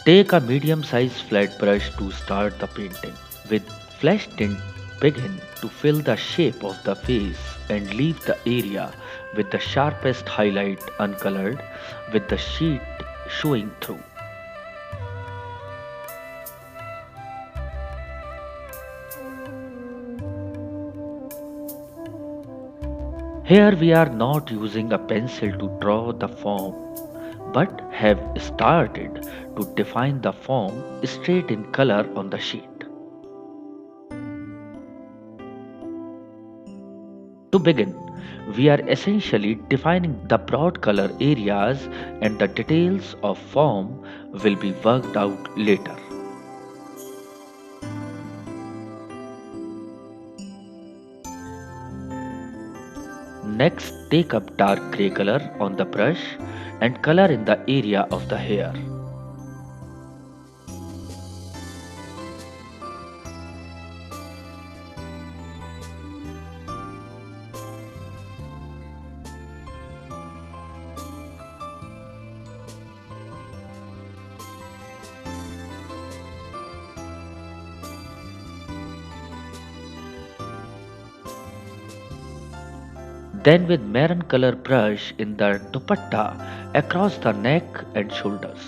Take a medium-sized flat brush to start the painting. With flesh tint, begin to fill the shape of the face and leave the area with the sharpest highlight uncolored, with the sheet showing through. Here we are not using a pencil to draw the form, but have started to define the form straight in color on the sheet. To begin, we are essentially defining the broad color areas, and the details of form will be worked out later. Next, take up dark gray color on the brush and color in the area of the hair. Then with maroon color brush in the dupatta across the neck and shoulders.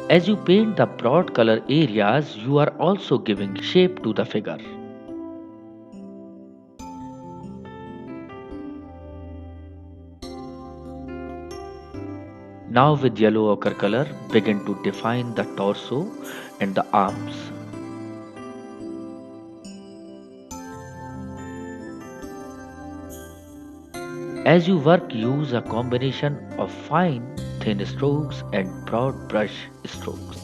As you paint the broad color areas, you are also giving shape to the figure. Now with yellow ochre color, begin to define the torso and the arms. As you work, use a combination of fine, thin strokes and broad brush strokes.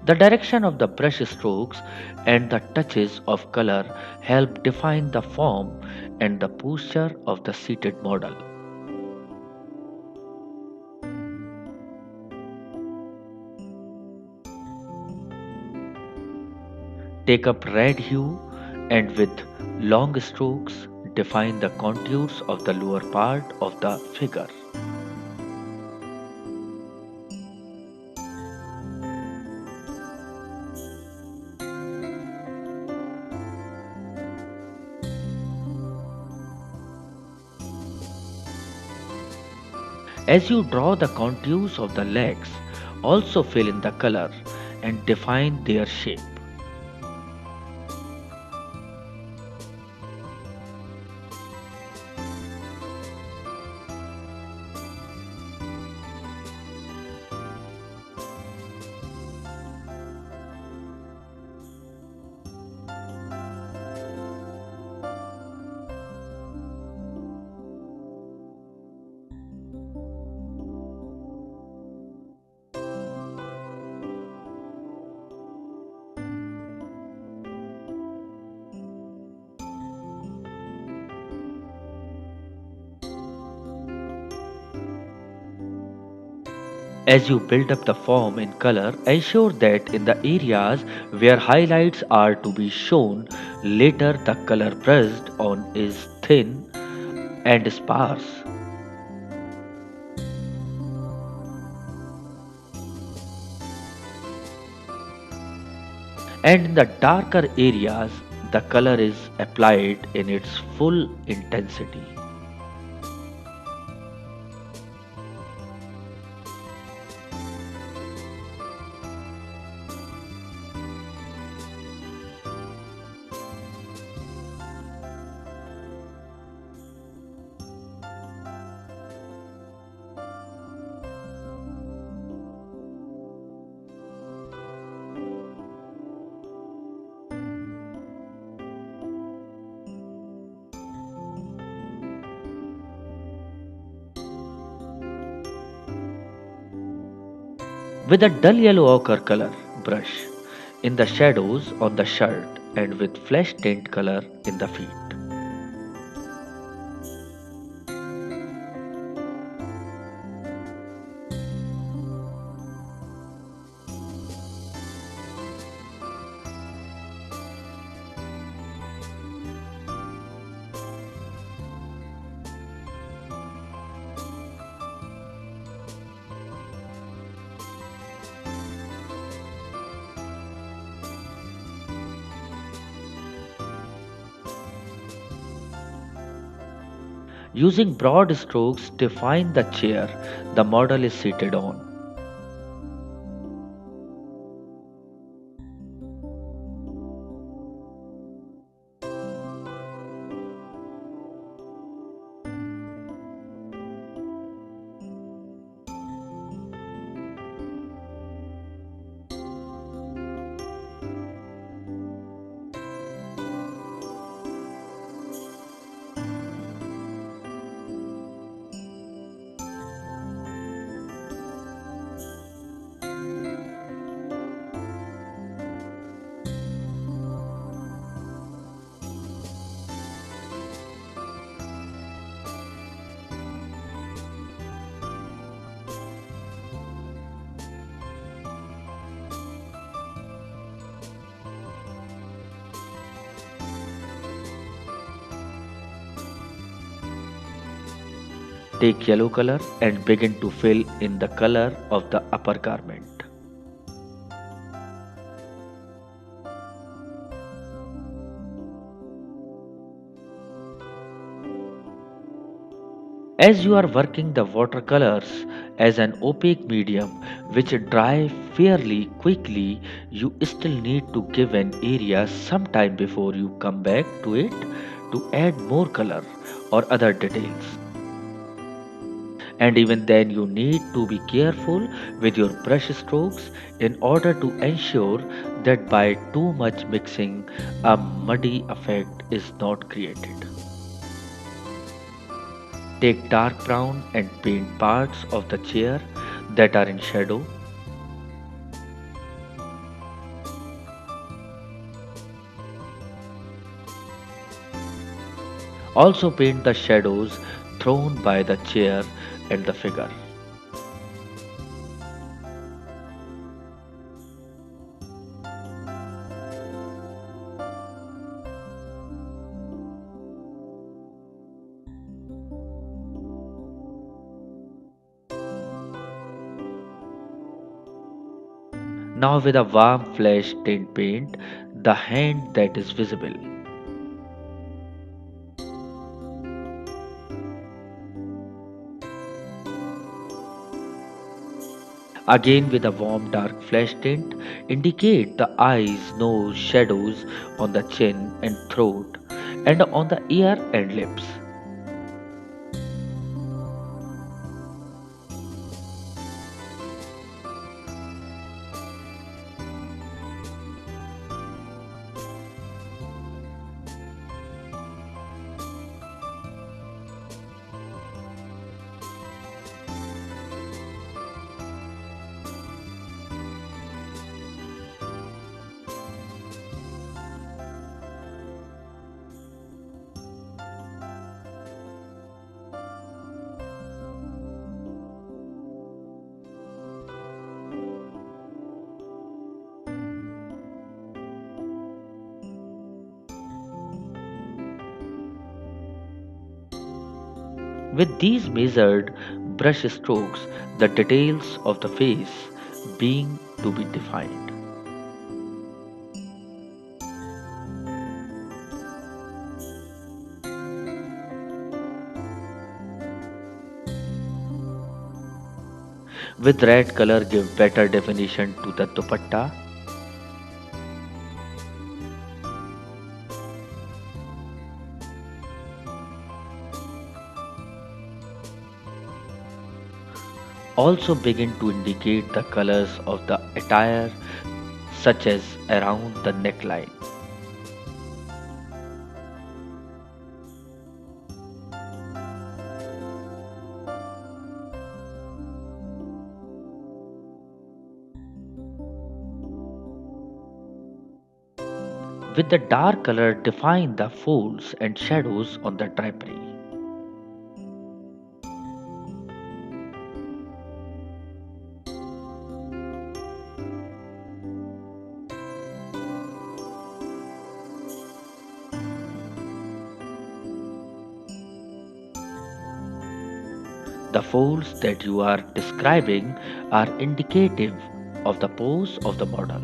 The direction of the brush strokes and the touches of color help define the form and the posture of the seated model. Take up red hue and with long strokes define the contours of the lower part of the figure. As you draw the contours of the legs, also fill in the color and define their shape. As you build up the form in color, ensure that in the areas where highlights are to be shown later, the color brushed on is thin and sparse. And in the darker areas, the color is applied in its full intensity. With a dull yellow ochre color brush, in the shadows on the shirt and with flesh tint color in the feet. Using broad strokes define the chair the model is seated on. Take yellow color and begin to fill in the color of the upper garment. As you are working the watercolors as an opaque medium which dry fairly quickly, you still need to give an area some time before you come back to it to add more color or other details. And even then, you need to be careful with your brush strokes in order to ensure that by too much mixing, a muddy effect is not created. Take dark brown and paint parts of the chair that are in shadow. Also paint the shadows thrown by the chair and the figure. Now with a warm flesh tint paint the hand that is visible. Again with a warm dark flesh tint, indicate the eyes, nose, shadows on the chin and throat and on the ear and lips. With these measured brush strokes, the details of the face being to be defined. With red color give better definition to the dupatta. Also begin to indicate the colors of the attire such as around the neckline. with the dark color define the folds and shadows on the drapery. The folds that you are describing are indicative of the pose of the model.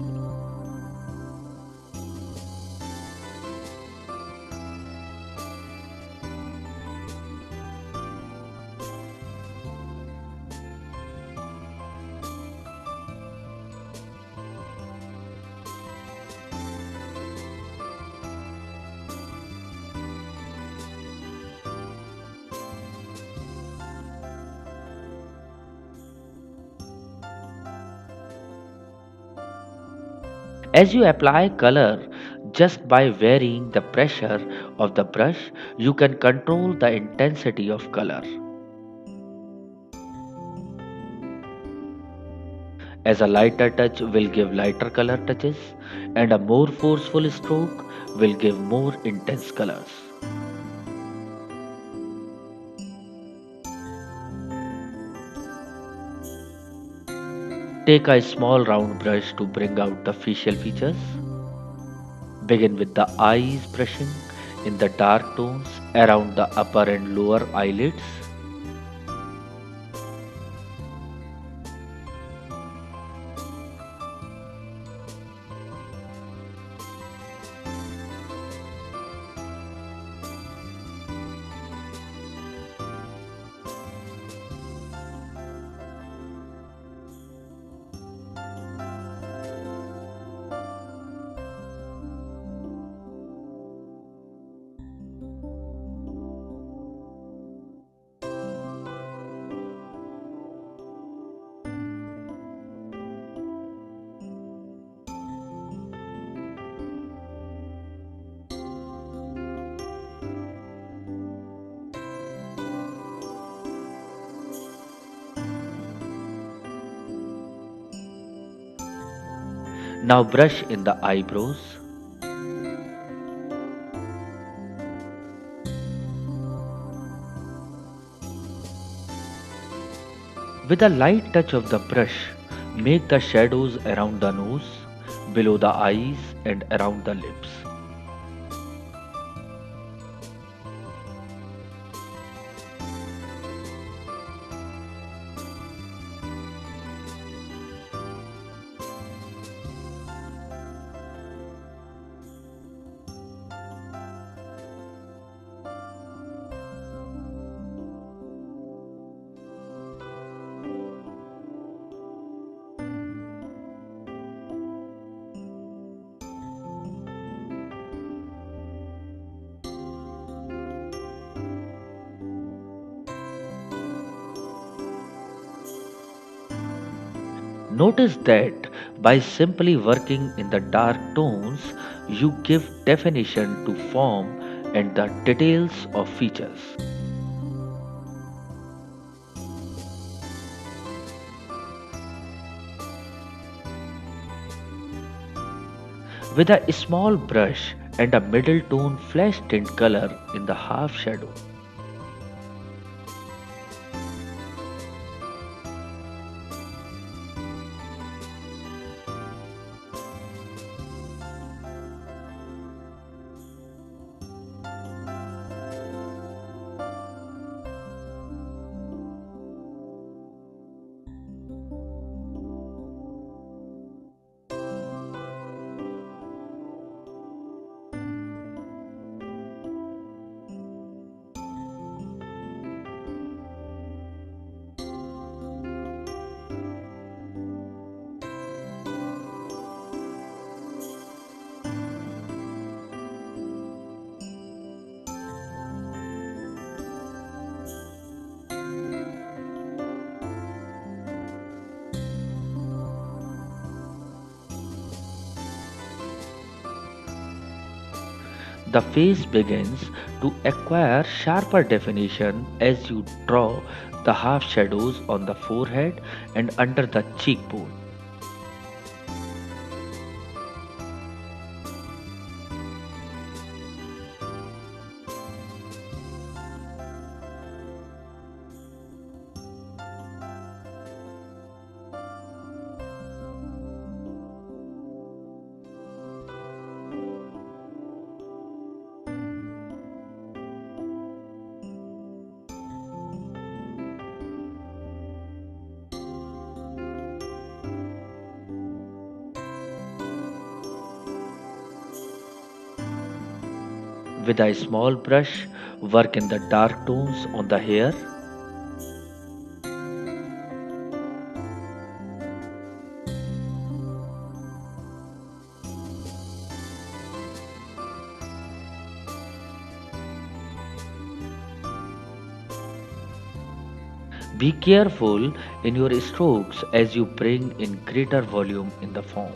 As you apply color just by varying the pressure of the brush, you can control the intensity of color. As a lighter touch will give lighter color touches, and a more forceful stroke will give more intense colors. Take a small round brush to bring out the facial features. Begin with the eyes brushing in the dark tones around the upper and lower eyelids. Now brush in the eyebrows. With a light touch of the brush, make the shadows around the nose, below the eyes, and around the lips. Notice that by simply working in the dark tones, you give definition to form and the details of features. With a small brush and a middle tone flesh tint color in the half shadow. The face begins to acquire sharper definition as you draw the half shadows on the forehead and under the cheekbone. With a small brush, work in the dark tones on the hair. Be careful in your strokes as you bring in greater volume in the form.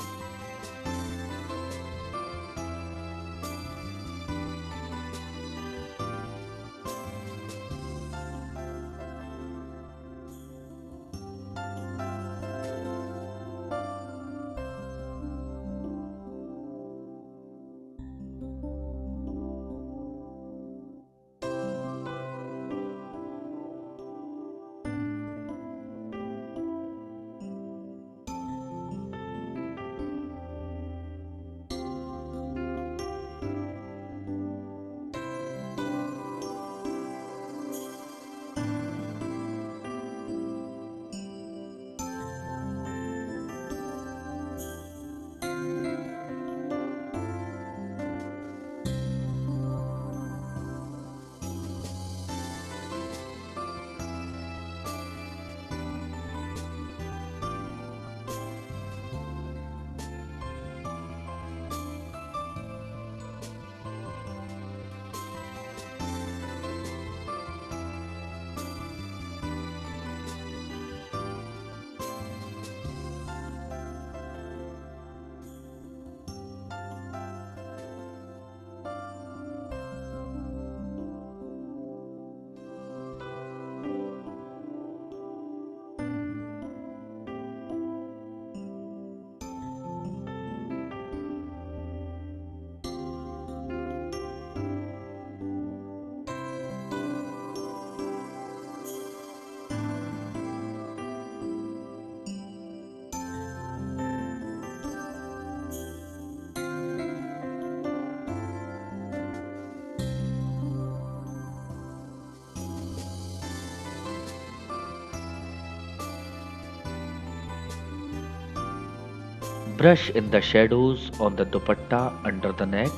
Brush in the shadows on the dupatta under the neck.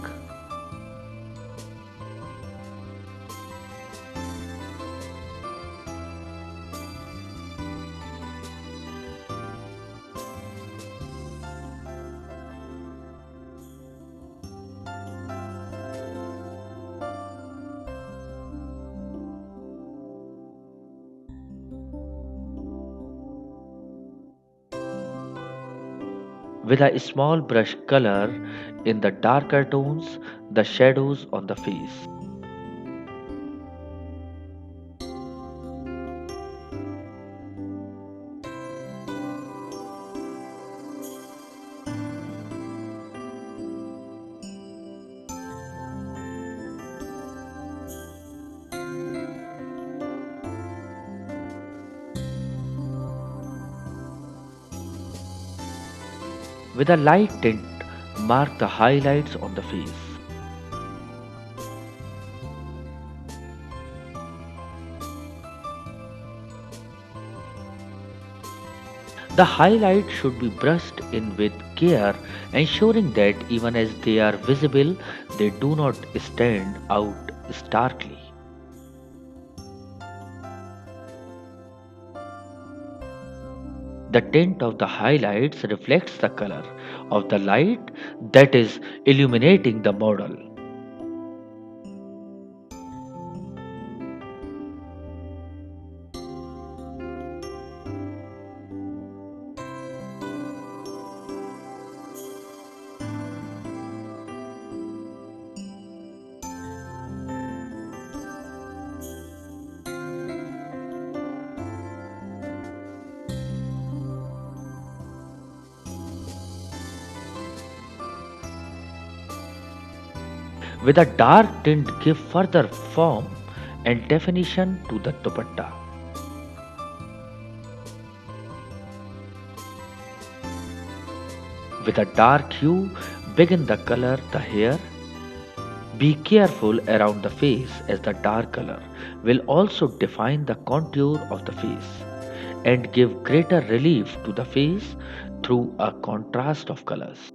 With a small brush color in the darker tones the shadows on the face. With a light tint, mark the highlights on the face. The highlights should be brushed in with care, ensuring that even as they are visible, they do not stand out starkly. The tint of the highlights reflects the color of the light that is illuminating the model. With a dark tint, give further form and definition to the dupatta. With a dark hue, begin the color the hair. Be careful around the face as the dark color will also define the contour of the face and give greater relief to the face through a contrast of colors.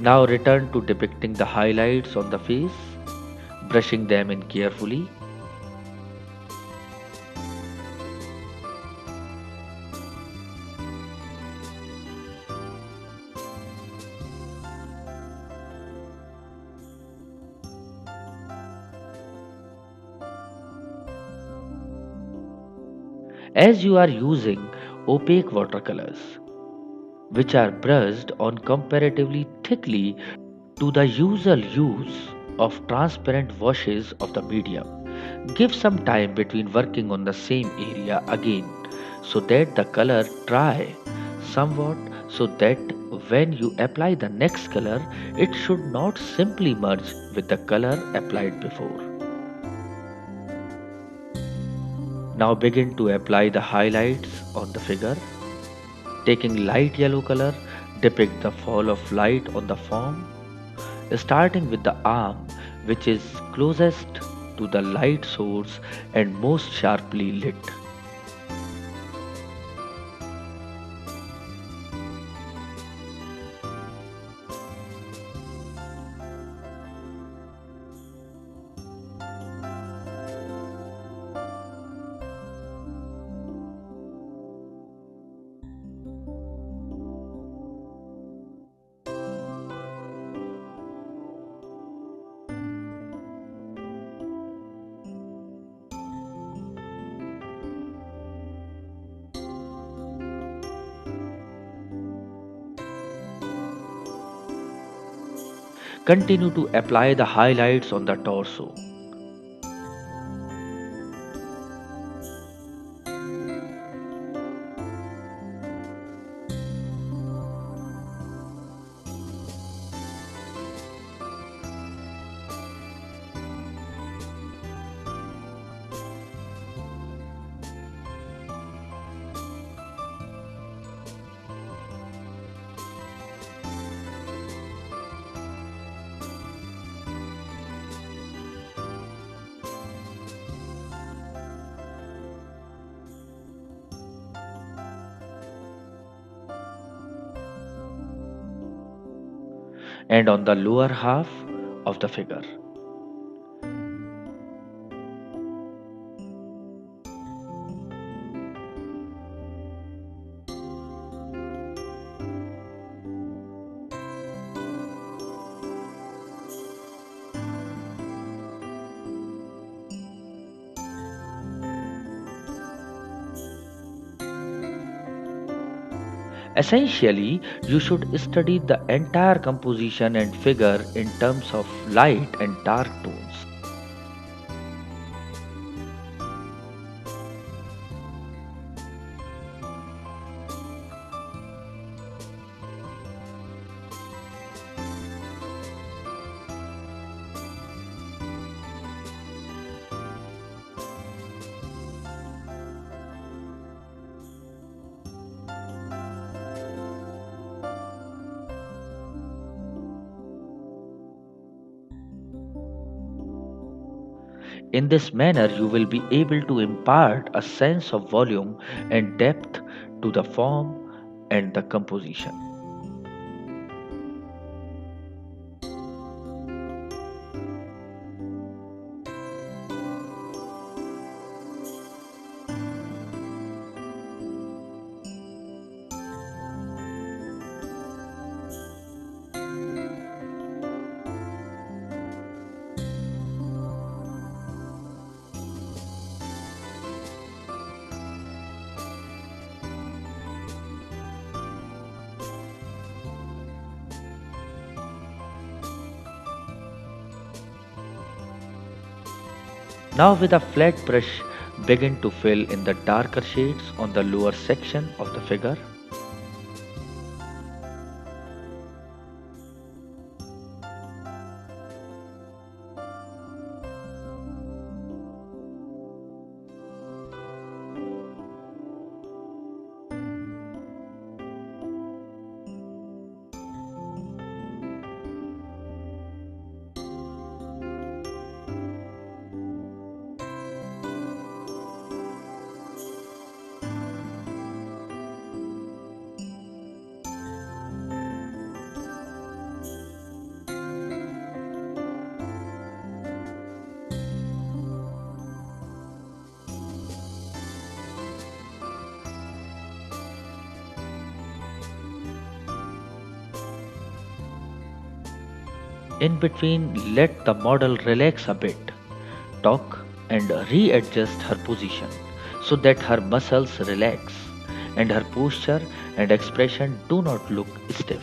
Now return to depicting the highlights on the face, brushing them in carefully. As you are using opaque watercolors, which are brushed on comparatively thickly to the usual use of transparent washes of the medium, give some time between working on the same area again so that the color dry somewhat, so that when you apply the next color it should not simply merge with the color applied before. Now begin to apply the highlights on the figure. Taking light yellow color, depict the fall of light on the form, starting with the arm which is closest to the light source and most sharply lit. Continue to apply the highlights on the torso. And on the lower half of the figure. Essentially, you should study the entire composition and figure in terms of light and dark tones. In this manner, you will be able to impart a sense of volume and depth to the form and the composition. Now, with a flat brush, begin to fill in the darker shades on the lower section of the figure. In between, let the model relax a bit, talk, and readjust her position so that her muscles relax and her posture and expression do not look stiff.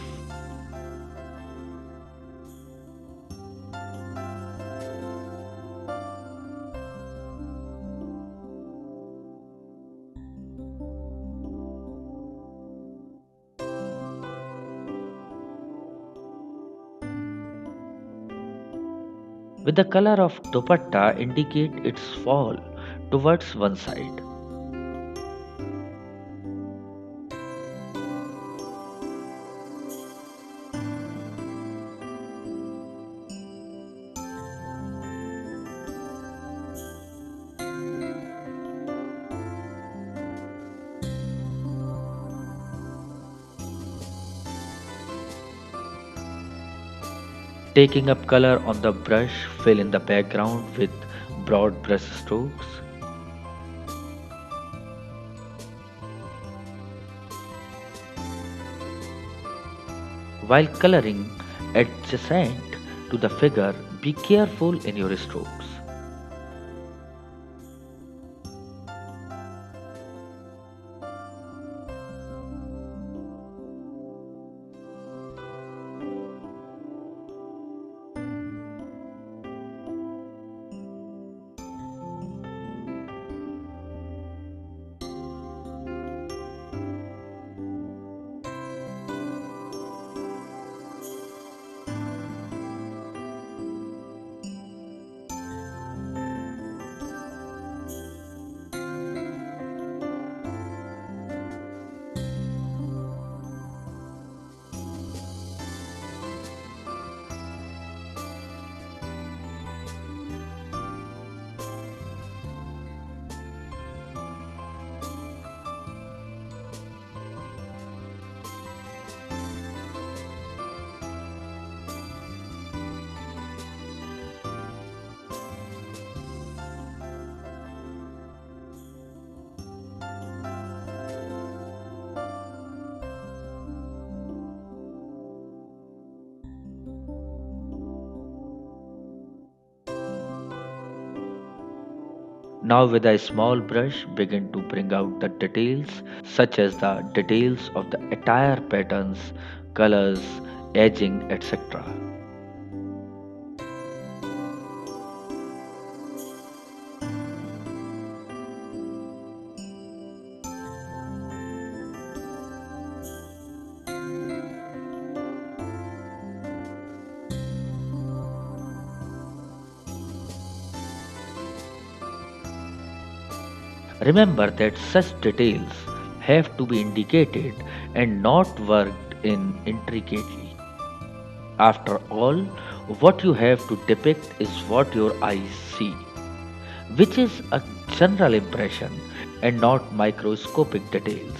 With the color of dupatta indicate its fall towards one side. Taking up color on the brush, fill in the background with broad brush strokes. While coloring adjacent to the figure, be careful in your strokes. Now with a small brush begin to bring out the details such as the details of the attire patterns, colors, edging, etc. Remember that such details have to be indicated and not worked in intricately. After all, what you have to depict is what your eyes see, which is a general impression and not microscopic details.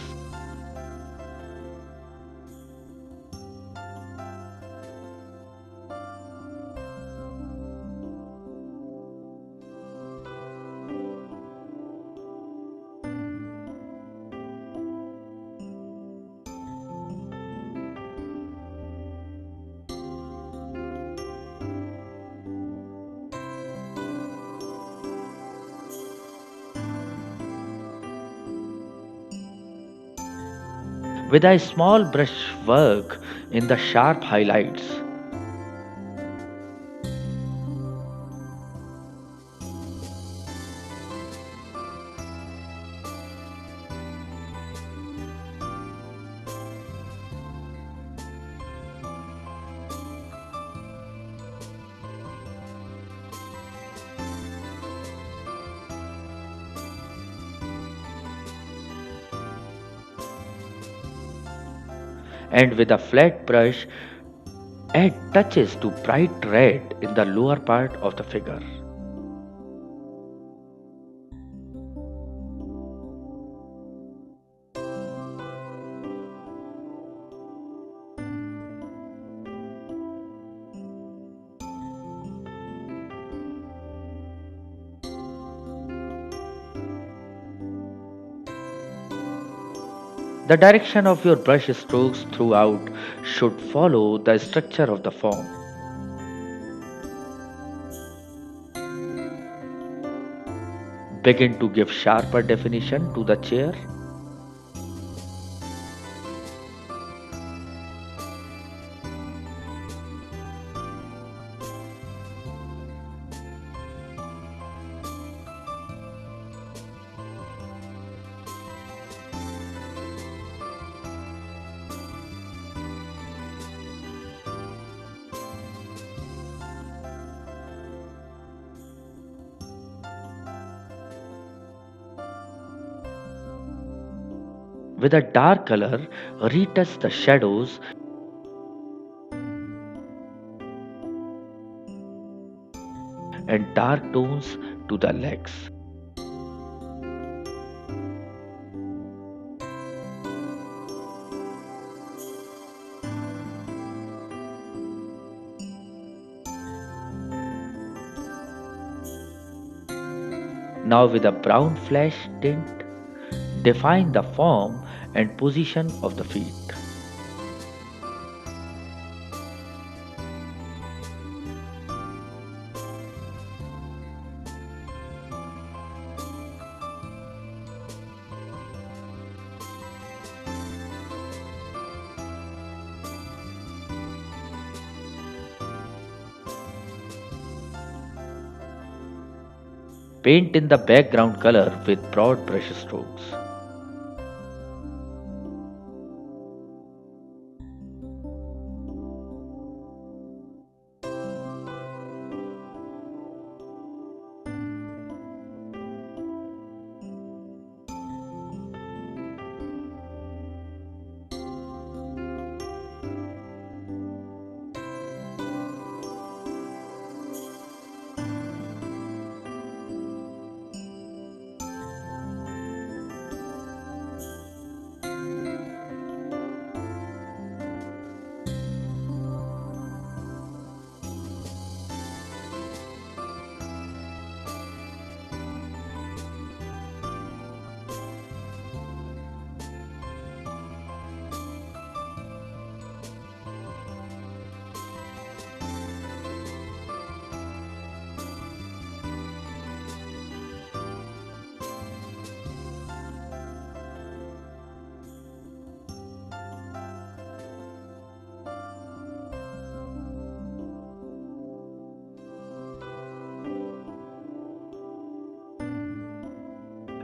With a small brush work in the sharp highlights, and with a flat brush, add touches to bright red in the lower part of the figure. The direction of your brush strokes throughout should follow the structure of the form. begin to give sharper definition to the chair. With a dark color, retouch the shadows and dark tones to the legs. Now with a brown flesh tint, define the form and position of the feet. Paint in the background color with broad brush strokes.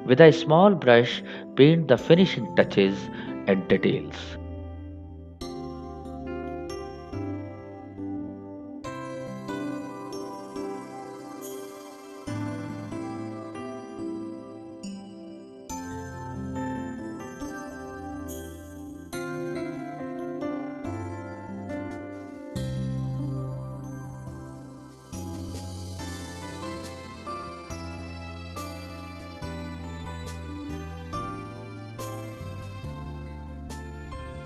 With a small brush, paint the finishing touches and details.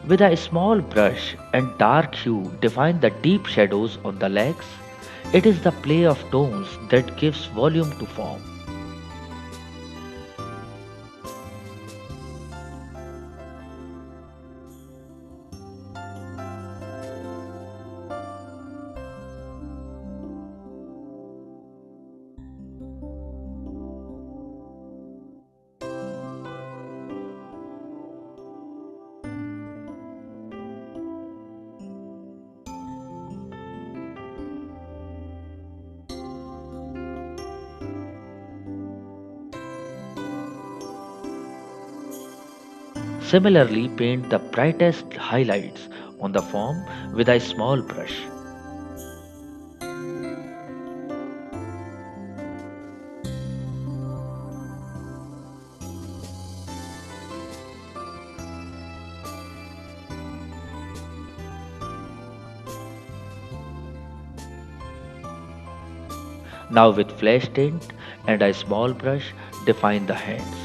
With a small brush and dark hue, define the deep shadows on the legs. It is the play of tones that gives volume to form. Similarly, paint the brightest highlights on the form with a small brush. Now, with flesh tint and a small brush, define the hands.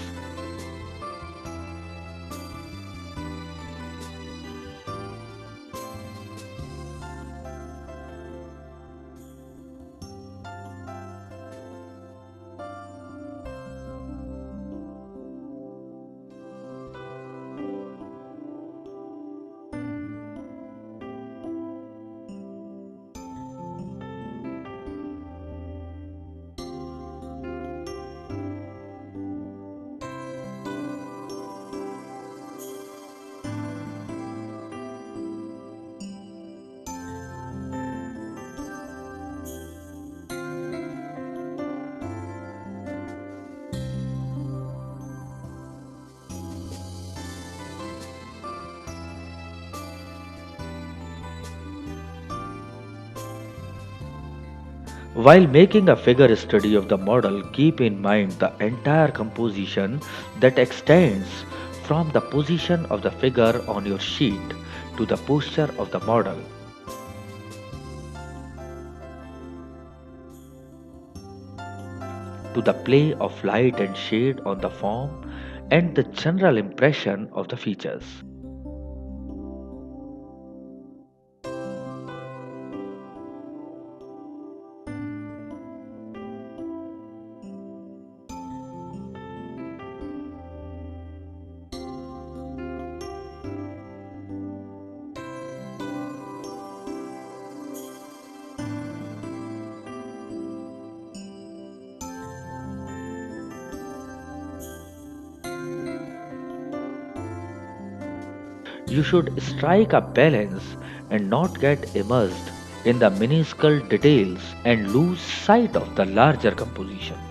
While making a figure study of the model, keep in mind the entire composition that extends from the position of the figure on your sheet to the posture of the model, to the play of light and shade on the form, and the general impression of the features. You should strike a balance and not get immersed in the minuscule details and lose sight of the larger composition.